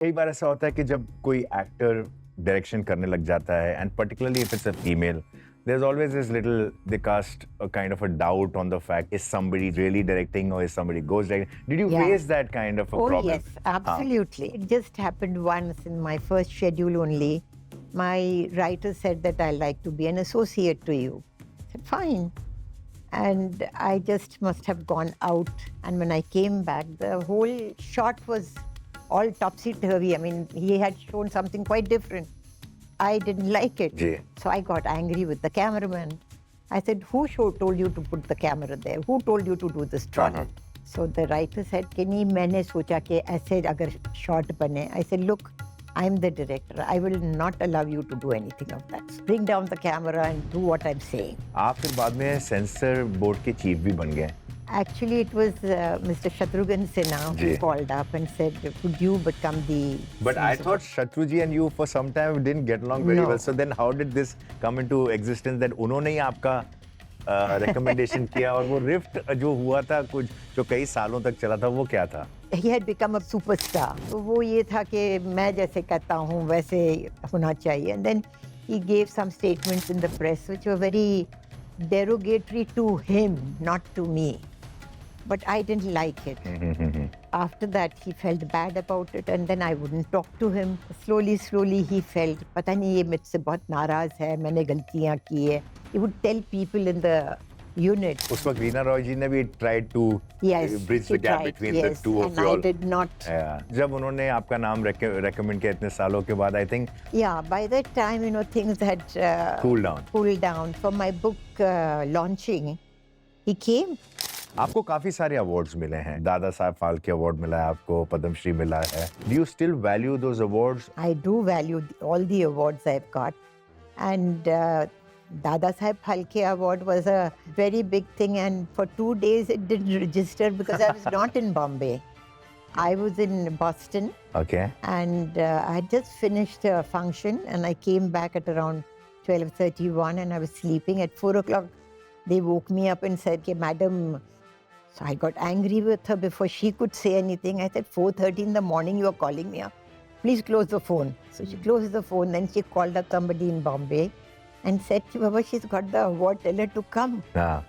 कई बार ऐसा होता है कि जब कोई एक्टर डायरेक्शन करने लग जाता है and particularly if it's a female there's always this little they cast a kind of a doubt on the fact is somebody really directing or is somebody ghost directing. Did you Yeah. face that kind of a Oh, problem? yes, absolutely. It just happened once in my first schedule only. My writer said that I like to be an associate to you. I said, fine. And I just must have gone out. And when I came back, the whole shot was all topsy-turvy. I mean, he had shown something quite different. I didn't like it. जी. So I got angry with the cameraman. I said, told you to put the camera there? Who told you to do this shot? So the writer said, कि नहीं मैंने सोचा कि ऐसे अगर shot बने. I said, look, I'm the director. I will not allow you to do anything of that. Bring down the camera and do what I'm saying. आप फिर बाद में सेंसर बोर्ड के चीफ भी बन गए. Actually, it was Mr. Shatrughan Sinha who ji. called up and said, could you become the... But I censor?" thought Shatruji and you for some time didn't get along very No. well. So then how did this come into existence that उन्होंने ही आपका recommendation किया और वो rift जो हुआ था कुछ जो कई सालों तक चला था वो क्या था? He had become a superstar. तो वो ये था कि मैं जैसे कहता हूँ वैसे होना चाहिए. And then he gave some statements in the press which were very derogatory to him, not to me. But I didn't like it. After that, he felt bad about it, and then I wouldn't talk to him. Slowly, he felt, पता नहीं ये मुझसे बहुत नाराज है, मैंने गलतियाँ की है. He would tell people in the unit. उस वक्त रीना रॉय जी ने भी tried to Yes, bridge he the gap tried, between yes, the two of and you I all. did not. Yeah. जब उन्होंने आपका नाम recommend किया इतने सालों के बाद, I think Yeah, by that time, things had cool down. cooled down. For my book launching, he came. आपको काफी सारे अवार्ड्स मिले हैं. दादा साहब फाल्के अवार्ड मिला है आपको, पद्मश्री मिला है. Do you still value those awards? I do value all the awards I've got. And Dada Saheb Phalke Award was a very big thing. And for 2 days, it didn't register because I was not in Bombay. I was in Boston. Okay. And I had just finished a function. And I came back at around 12:31 and I was sleeping. At 4 o'clock, they woke me up and said, "Ke, Madam..." So I got angry with her before she could say anything. I said, 4:30 in the morning, you are calling me up. Please close the phone. So she closed the phone. Then she called up somebody in Bombay and said, Baba, she's got the award. Tell her to come. हाँ.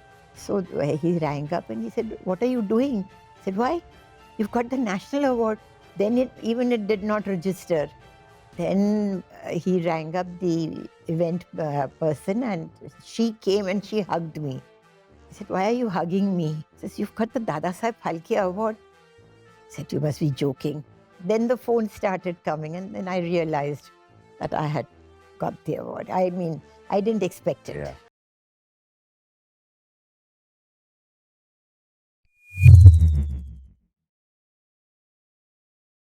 So he rang up and he said, what are you doing? I said, why? You've got the national award. Then it did not register. Then he rang up the event person and she came and she hugged me. I said, why are you hugging me? He says, you've got the Dada Saheb Phalke Award. I said, you must be joking. Then the phone started coming and then I realized that I had got the award. I mean, I didn't expect it. Yeah.